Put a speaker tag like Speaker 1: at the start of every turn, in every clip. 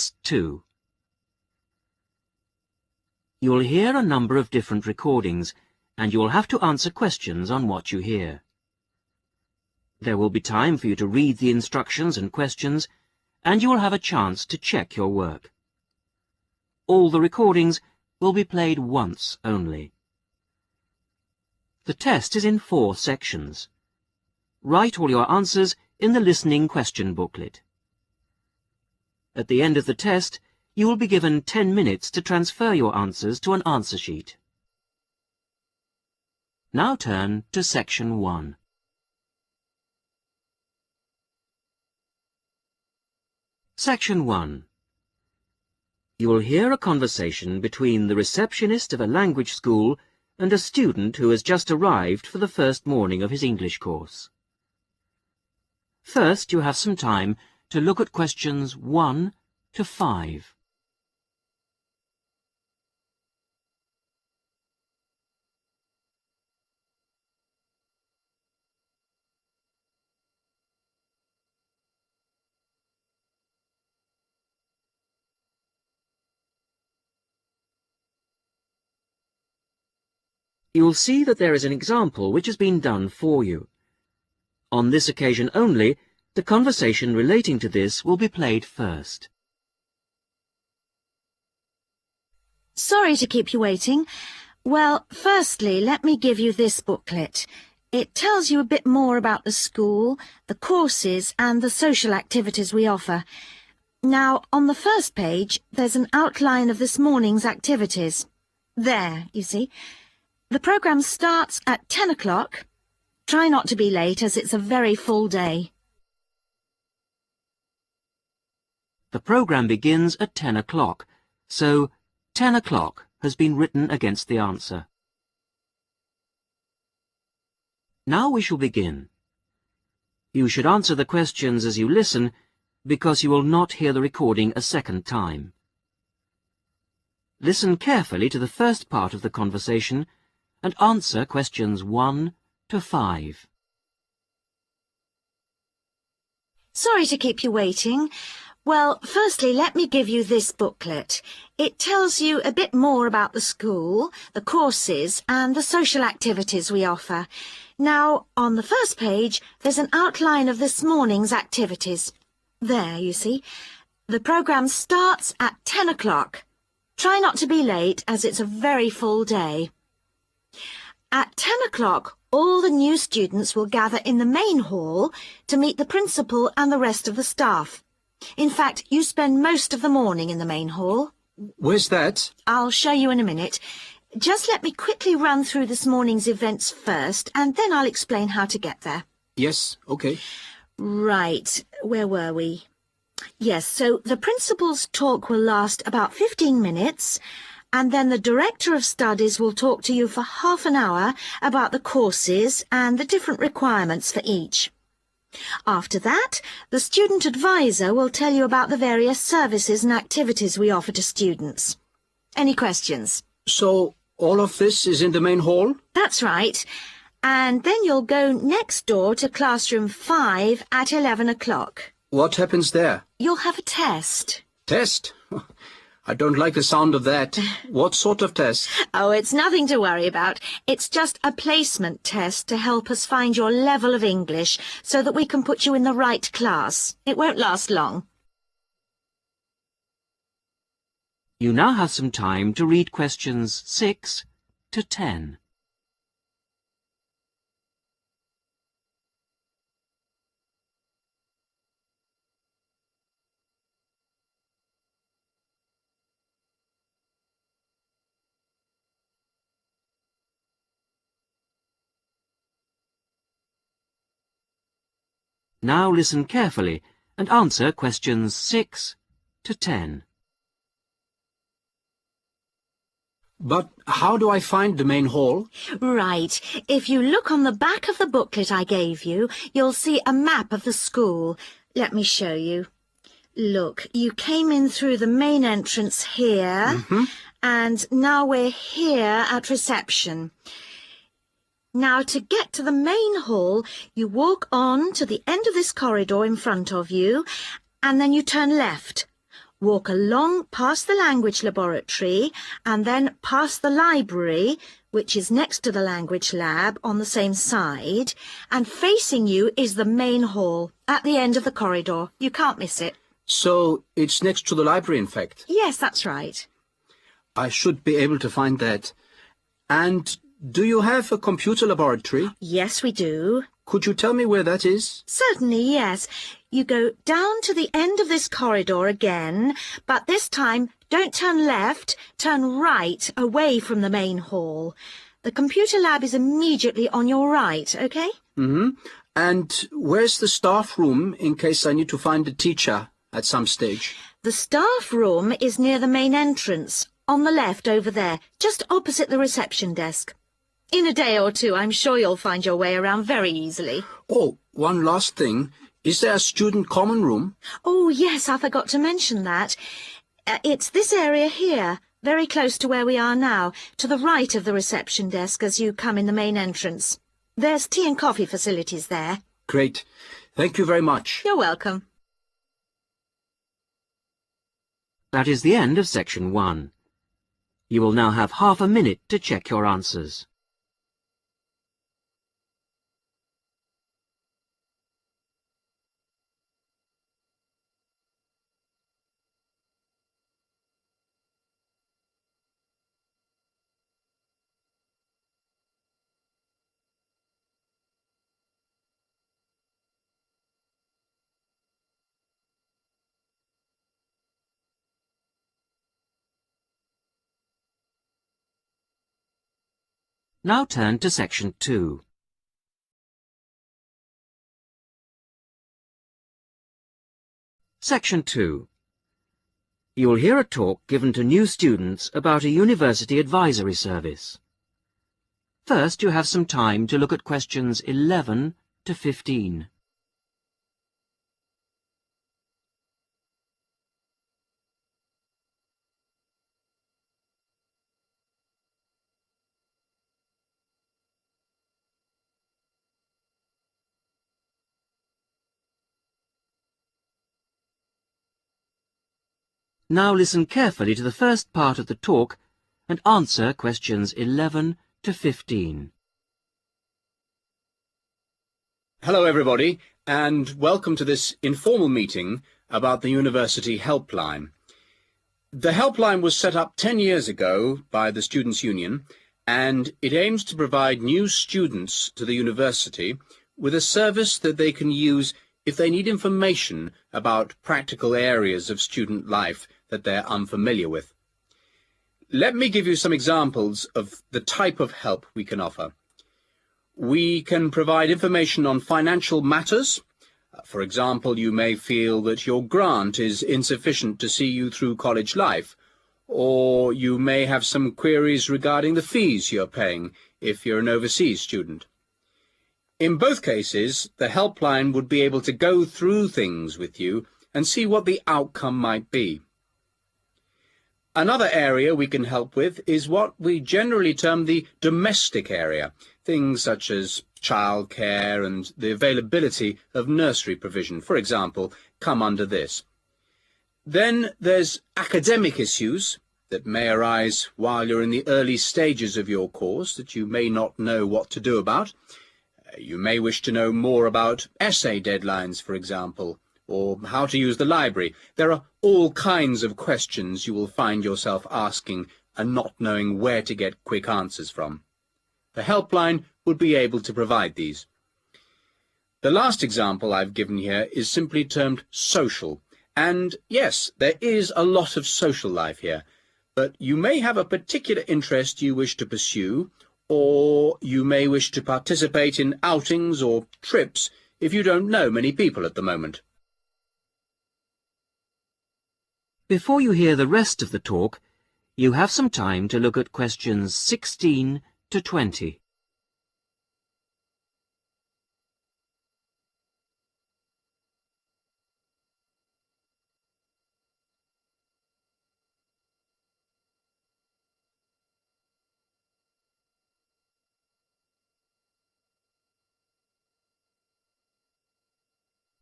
Speaker 1: Test 2. You'll hear a number of different recordings, and you'll have to answer questions on what you hear. There will be time for you to read the instructions and questions, and you will have a chance to check your work. All the recordings will be played once only. The test is in 4 sections. Write all your answers in the listening question booklet. At the end of the test, you will be given 10 minutes to transfer your answers to an answer sheet. Now turn to Section 1. Section 1. You will hear a conversation between the receptionist of a language school and a student who has just arrived for the first morning of his English course. First, you have some time to look at questions 1 to 5. You will see that there is an example which has been done for you. On this occasion only, the conversation relating to this will be played first.
Speaker 2: Sorry to keep you waiting. Well, firstly, let me give you this booklet. It tells you a bit more about the school, the courses and the social activities we offer. Now, on the first page, there's an outline of this morning's activities. There, you see. The programme starts at 10 o'clock. Try not to be late, as it's a very full day.
Speaker 1: The programme begins at 10 o'clock, so 10 o'clock has been written against the answer. Now we shall begin. You should answer the questions as you listen, because you will not hear the recording a second time. Listen carefully to the first part of the conversation and answer questions 1 to 5.
Speaker 2: Sorry to keep you waiting. Well, firstly, let me give you this booklet. It tells you a bit more about the school, the courses and the social activities we offer. Now, on the first page, there's an outline of this morning's activities. There, you see. The programme starts at 10 o'clock. Try not to be late, as it's a very full day. At 10 o'clock, all the new students will gather in the main hall to meet the principal and the rest of the staff. In fact, you spend most of the morning in the main hall.
Speaker 3: Where's that?
Speaker 2: I'll show you in a minute. Just let me quickly run through this morning's events first, and then I'll explain how to get there.
Speaker 3: Yes, okay.
Speaker 2: Right, where were we? Yes, so the principal's talk will last about 15 minutes, and then the Director of Studies will talk to you for half an hour about the courses and the different requirements for each. After that, the Student Advisor will tell you about the various services and activities we offer to students. Any questions?
Speaker 3: So, all of this is in the main hall?
Speaker 2: That's right. And then you'll go next door to classroom 5 at 11 o'clock.
Speaker 3: What happens there?
Speaker 2: You'll have a test.
Speaker 3: Test? I don't like the sound of that. What sort of test?
Speaker 2: Oh, it's nothing to worry about. It's just a placement test to help us find your level of English so that we can put you in the right class. It won't last long.
Speaker 1: You now have some time to read questions 6 to 10. Now listen carefully and answer questions 6 to 10.
Speaker 3: But how do I find the main hall?
Speaker 2: Right. If you look on the back of the booklet I gave you, you'll see a map of the school. Let me show you. Look, you came in through the main entrance here, and now we're here at reception. Now, to get to the main hall, you walk on to the end of this corridor in front of you, and then you turn left. Walk along past the language laboratory and then past the library, which is next to the language lab on the same side, and facing you is the main hall at the end of the corridor. You can't miss it.
Speaker 3: So it's next to the library, in fact.
Speaker 2: Yes, that's right.
Speaker 3: I should be able to find that. And do you have a computer laboratory?
Speaker 2: Yes, we do.
Speaker 3: Could you tell me where that is?
Speaker 2: Certainly, yes. You go down to the end of this corridor again, but this time don't turn left, turn right away from the main hall. The computer lab is immediately on your right, OK?
Speaker 3: Mm-hmm. And where's the staff room in case I need to find a teacher at some stage?
Speaker 2: The staff room is near the main entrance, on the left over there, just opposite the reception desk. In a day or two, I'm sure you'll find your way around very easily.
Speaker 3: Oh, one last thing. Is there a student common room?
Speaker 2: Oh, yes, I forgot to mention that. It's this area here, very close to where we are now, to the right of the reception desk as you come in the main entrance. There's tea and coffee facilities there.
Speaker 3: Great. Thank you very much.
Speaker 2: You're welcome.
Speaker 1: That is the end of section 1. You will now have half a minute to check your answers. Now turn to section 2. Section 2. You will hear a talk given to new students about a university advisory service. First, you have some time to look at questions 11 to 15. Now listen carefully to the first part of the talk and answer questions 11 to 15.
Speaker 3: Hello, everybody, and welcome to this informal meeting about the University Helpline. The helpline was set up 10 years ago by the Students' Union, and it aims to provide new students to the university with a service that they can use if they need information about practical areas of student life that they're unfamiliar with. Let me give you some examples of the type of help we can offer. We can provide information on financial matters. For example, you may feel that your grant is insufficient to see you through college life, or you may have some queries regarding the fees you're paying if you're an overseas student. In both cases, the helpline would be able to go through things with you and see what the outcome might be. Another area we can help with is what we generally term the domestic area, things such as childcare and the availability of nursery provision, for example, come under this. Then there's academic issues that may arise while you're in the early stages of your course that you may not know what to do about. You may wish to know more about essay deadlines, for example, or how to use the library. There are all kinds of questions you will find yourself asking and not knowing where to get quick answers from. The helpline would be able to provide these. The last example I've given here is simply termed social. And yes, there is a lot of social life here, but you may have a particular interest you wish to pursue, or you may wish to participate in outings or trips if you don't know many people at the moment.
Speaker 1: Before you hear the rest of the talk, you have some time to look at questions 16 to 20.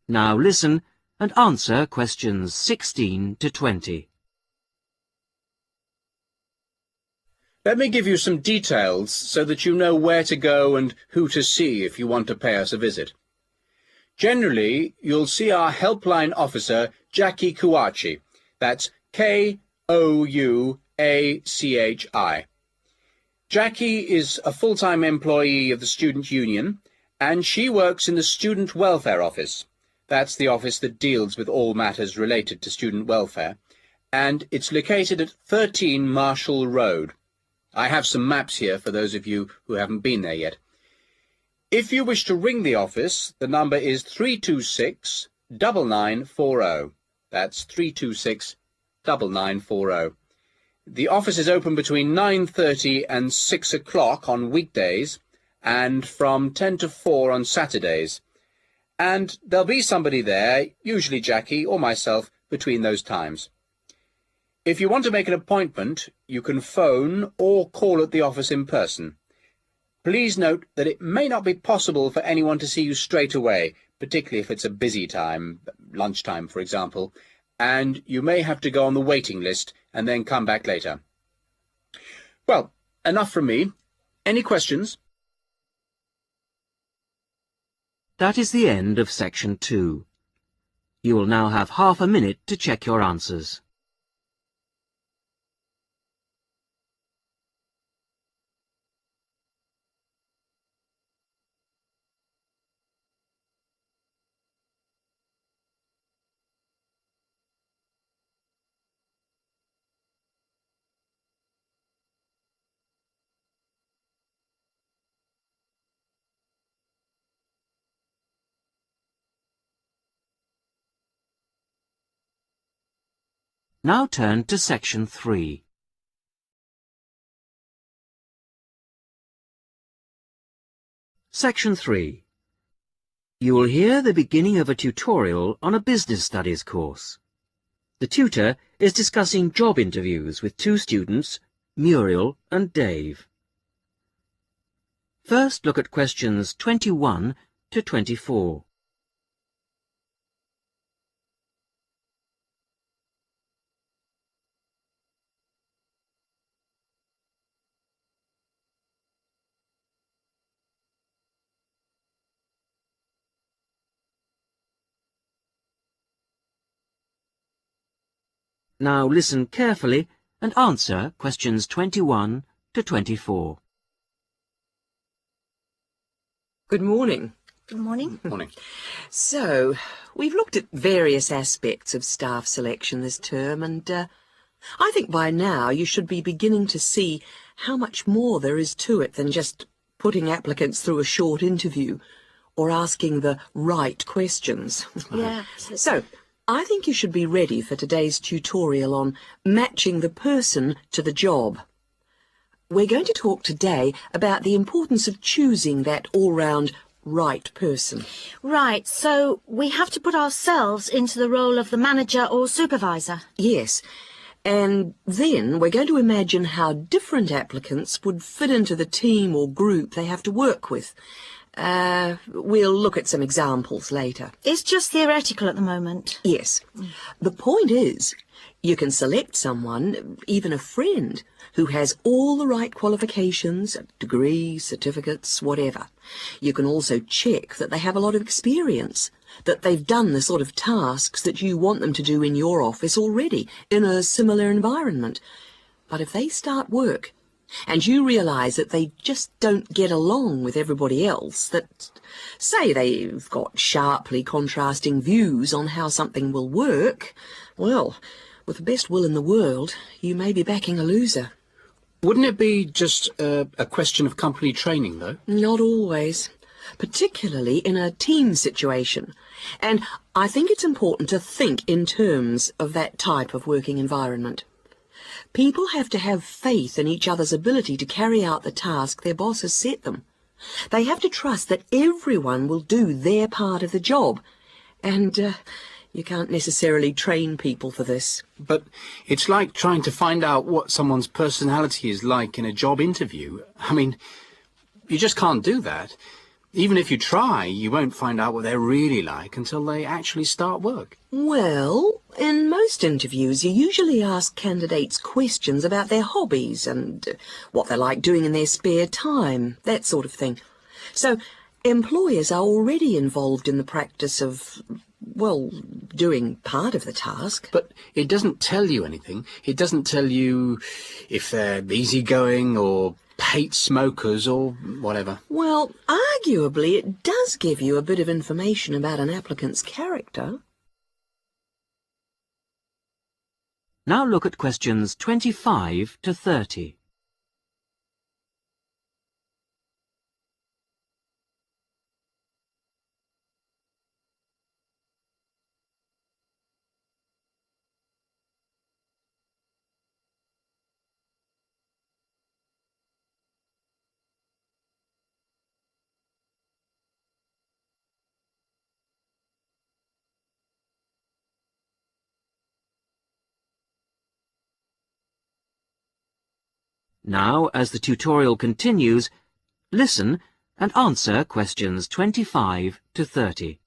Speaker 1: Now listen and answer questions 16 to 20.
Speaker 3: Let me give you some details so that you know where to go and who to see if you want to pay us a visit. Generally, you'll see our helpline officer, Jackie Kouachi. That's Kouachi. Jackie is a full-time employee of the Student Union, and she works in the Student Welfare Office. That's the office that deals with all matters related to student welfare, and it's located at 13 Marshall Road. I have some maps here for those of you who haven't been there yet. If you wish to ring the office, the number is 326-9940. That's 326-9940. The office is open between 9:30 and 6 o'clock on weekdays, and from 10 to 4 on Saturdays. And there'll be somebody there, usually Jackie or myself, between those times. If you want to make an appointment, you can phone or call at the office in person. Please note that it may not be possible for anyone to see you straight away, particularly if it's a busy time, lunchtime for example, and you may have to go on the waiting list and then come back later. Well, enough from me. Any questions?
Speaker 1: That is the end of section 2. You will now have half a minute to check your answers. Now turn to section 3. Section 3. You will hear the beginning of a tutorial on a business studies course. The tutor is discussing job interviews with two students, Muriel and Dave. First, look at questions 21 to 24. Now listen carefully and answer questions 21 to 24.
Speaker 4: Good morning.
Speaker 2: Good morning.
Speaker 3: Morning.
Speaker 4: So, we've looked at various aspects of staff selection this term, and I think by now you should be beginning to see how much more there is to it than just putting applicants through a short interview or asking the right questions.
Speaker 2: Yeah.
Speaker 4: So, I think you should be ready for today's tutorial on matching the person to the job. We're going to talk today about the importance of choosing that all-round right person.
Speaker 2: Right, so we have to put ourselves into the role of the manager or supervisor.
Speaker 4: Yes, and then we're going to imagine how different applicants would fit into the team or group they have to work with. We'll look at some examples later.
Speaker 2: It's just theoretical at the moment.
Speaker 4: Yes. The point is, you can select someone, even a friend, who has all the right qualifications, degrees, certificates, whatever. You can also check that they have a lot of experience, that they've done the sort of tasks that you want them to do in your office already, in a similar environment. But if they start work, and you realise that they just don't get along with everybody else, that, say, they've got sharply contrasting views on how something will work, well, with the best will in the world, you may be backing a loser.
Speaker 3: Wouldn't it be just a question of company training, though?
Speaker 4: Not always, particularly in a team situation. And I think it's important to think in terms of that type of working environment. People have to have faith in each other's ability to carry out the task their boss has set them. They have to trust that everyone will do their part of the job. And you can't necessarily train people for this.
Speaker 3: But it's like trying to find out what someone's personality is like in a job interview. I mean, you just can't do that. Even if you try, you won't find out what they're really like until they actually start work.
Speaker 4: Well, in most interviews, you usually ask candidates questions about their hobbies and what they like doing in their spare time, that sort of thing. So, employers are already involved in the practice of, well, doing part of the task.
Speaker 3: But it doesn't tell you anything. It doesn't tell you if they're easygoing or hate smokers or whatever.
Speaker 4: Well, arguably, it does give you a bit of information about an applicant's character.
Speaker 1: Now look at questions 25 to 30. Now, as the tutorial continues, listen and answer questions 25 to 30.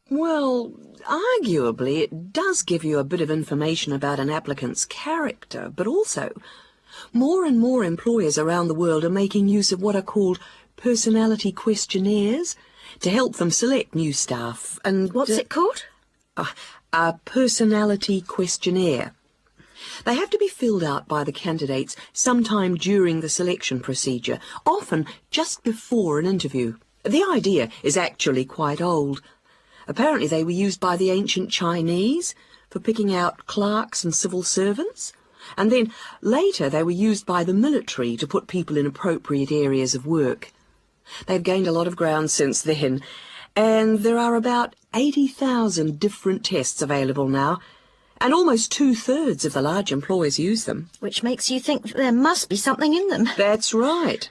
Speaker 4: Well, arguably, it does give you a bit of information about an applicant's character, but also, more and more employers around the world are making use of what are called personality questionnaires to help them select new staff. And
Speaker 2: What's it called?
Speaker 4: A personality questionnaire. They have to be filled out by the candidates sometime during the selection procedure, often just before an interview. The idea is actually quite old. Apparently they were used by the ancient Chinese for picking out clerks and civil servants, and then later they were used by the military to put people in appropriate areas of work. They've gained a lot of ground since then, and there are about 80,000 different tests available now, and almost 2/3 of the large employers use them.
Speaker 2: Which makes you think that there must be something in them.
Speaker 4: That's right.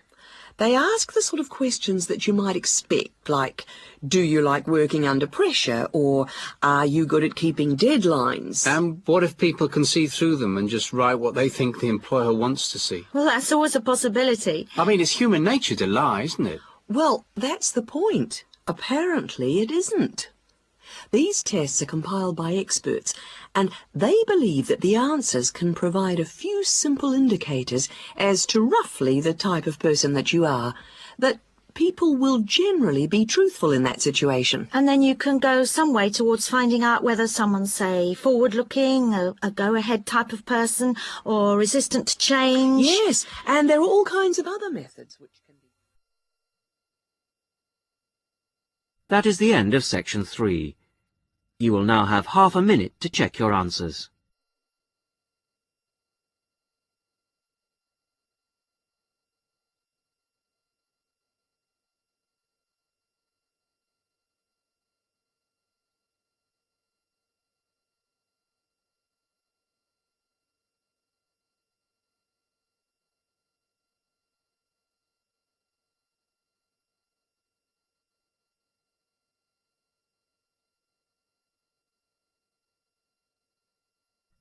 Speaker 4: They ask the sort of questions that you might expect, like, do you like working under pressure, or are you good at keeping deadlines?
Speaker 3: And what if people can see through them and just write what they think the employer wants to see?
Speaker 2: Well, that's always a possibility.
Speaker 3: I mean, it's human nature to lie, isn't it?
Speaker 4: Well, that's the point. Apparently it isn't. These tests are compiled by experts, and they believe that the answers can provide a few simple indicators as to roughly the type of person that you are, that people will generally be truthful in that situation.
Speaker 2: And then you can go some way towards finding out whether someone's, say, forward-looking, a go-ahead type of person, or resistant to change.
Speaker 4: Yes, and there are all kinds of other methods which can be...
Speaker 1: That is the end of section 3. You will now have half a minute to check your answers.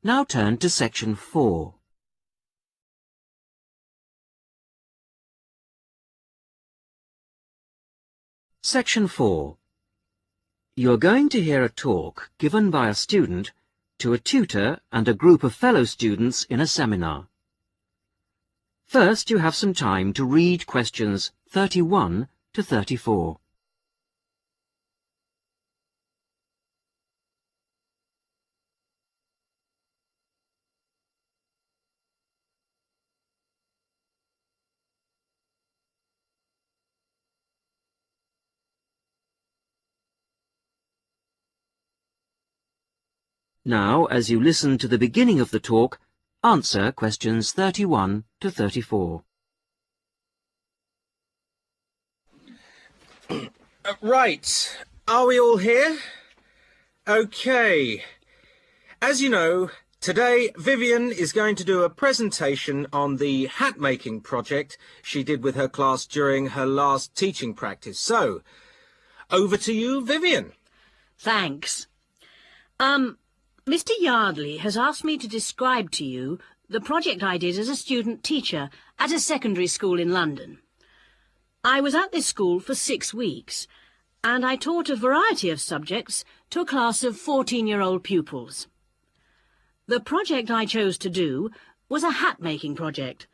Speaker 1: Now turn to section 4. Section 4. You are going to hear a talk given by a student to a tutor and a group of fellow students in a seminar. First, you have some time to read questions 31 to 34. Now, as you listen to the beginning of the talk, answer questions 31 to 34.
Speaker 5: Right. Are we all here? Okay. As you know, today Vivian is going to do a presentation on the hat-making project she did with her class during her last teaching practice. So, over to you, Vivian.
Speaker 6: Thanks. Mr. Yardley has asked me to describe to you the project I did as a student teacher at a secondary school in London. I was at this school for 6 weeks, and I taught a variety of subjects to a class of 14-year-old pupils. The project I chose to do was a hat-making project,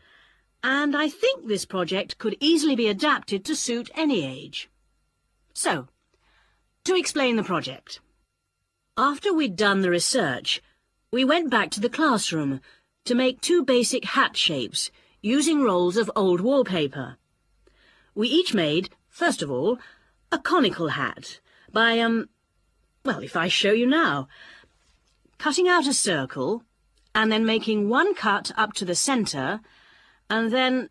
Speaker 6: and I think this project could easily be adapted to suit any age. So, to explain the project. After we'd done the research, we went back to the classroom to make 2 basic hat shapes using rolls of old wallpaper. We each made, first of all, a conical hat by, well, if I show you now, cutting out a circle and then making one cut up to the centre and then,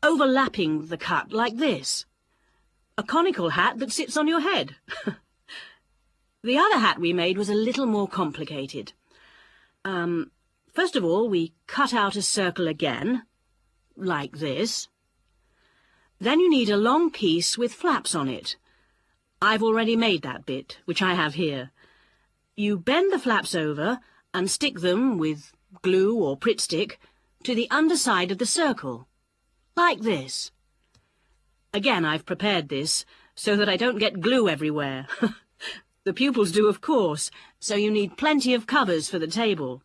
Speaker 6: overlapping the cut like this. A conical hat that sits on your head. The other hat we made was a little more complicated. First of all, we cut out a circle again, like this. Then you need a long piece with flaps on it. I've already made that bit, which I have here. You bend the flaps over and stick them with glue or Pritt stick to the underside of the circle, like this. Again, I've prepared this so that I don't get glue everywhere. The pupils do, of course, so you need plenty of covers for the table.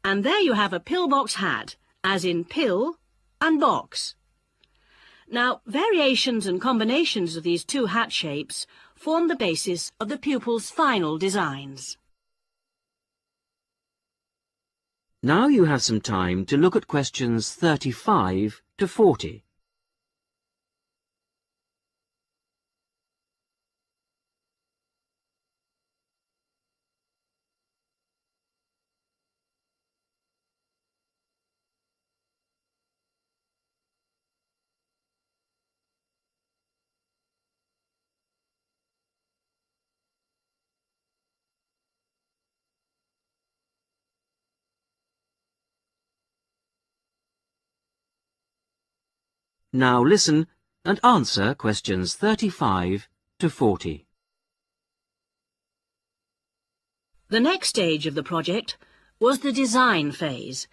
Speaker 6: And there you have a pillbox hat, as in pill and box. Now, variations and combinations of these 2 hat shapes form the basis of the pupils' final designs.
Speaker 1: Now you have some time to look at questions 35 to 40. Now listen and answer questions 35 to 40.
Speaker 6: The next stage of the project was the design phase,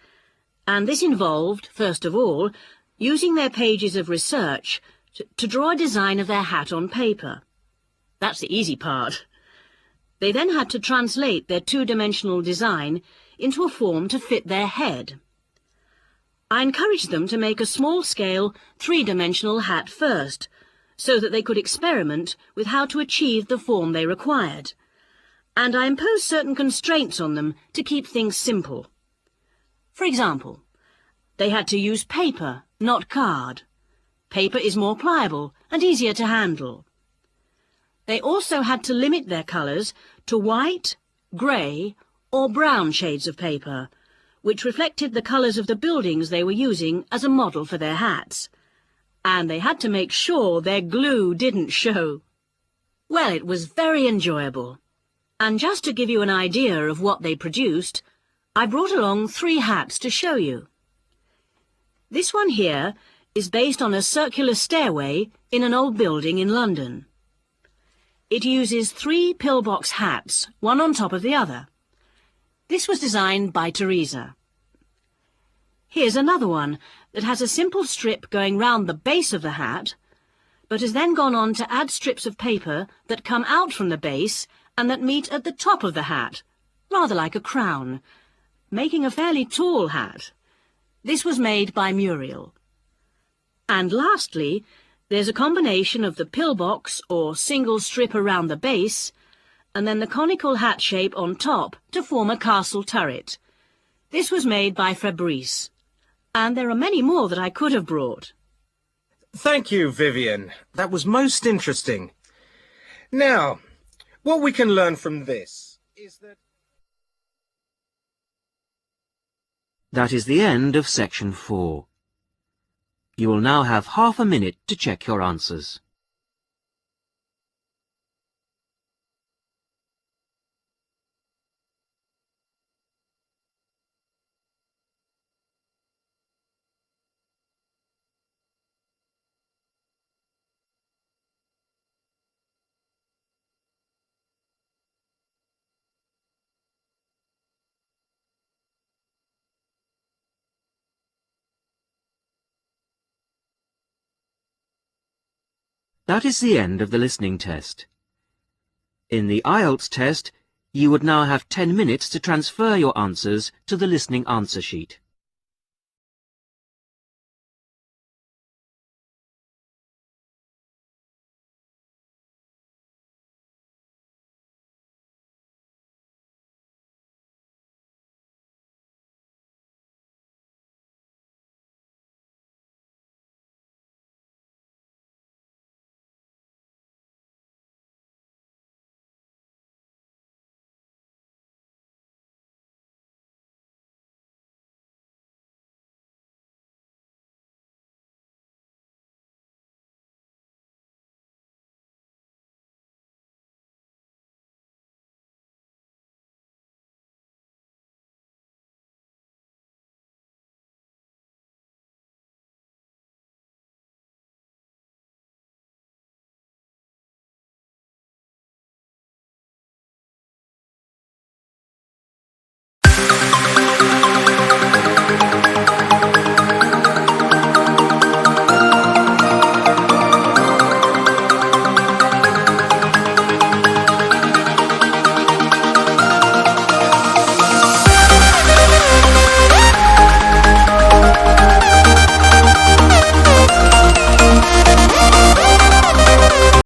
Speaker 6: and this involved, first of all, using their pages of research to draw a design of their hat on paper. That's the easy part. They then had to translate their 2-dimensional design into a form to fit their head. I encouraged them to make a small-scale, 3-dimensional hat first, so that they could experiment with how to achieve the form they required. And I imposed certain constraints on them to keep things simple. For example, they had to use paper, not card. Paper is more pliable and easier to handle. They also had to limit their colours to white, grey, or brown shades of paper, which reflected the colours of the buildings they were using as a model for their hats. And they had to make sure their glue didn't show. Well, it was very enjoyable. And just to give you an idea of what they produced, I brought along 3 hats to show you. This one here is based on a circular stairway in an old building in London. It uses 3 pillbox hats, one on top of the other. This was designed by Teresa. Here's another one that has a simple strip going round the base of the hat, but has then gone on to add strips of paper that come out from the base and that meet at the top of the hat, rather like a crown, making a fairly tall hat. This was made by Muriel. And lastly, there's a combination of the pillbox or single strip around the base and then the conical hat shape on top to form a castle turret. This was made by Fabrice, and there are many more that I could have brought.
Speaker 5: Thank you, Vivian. That was most interesting. Now, what we can learn from this is that...
Speaker 1: That is the end of section 4. You will now have half a minute to check your answers. That is the end of the listening test. In the Ielts test, you would now have 10 minutes to transfer your answers to the listening answer sheet.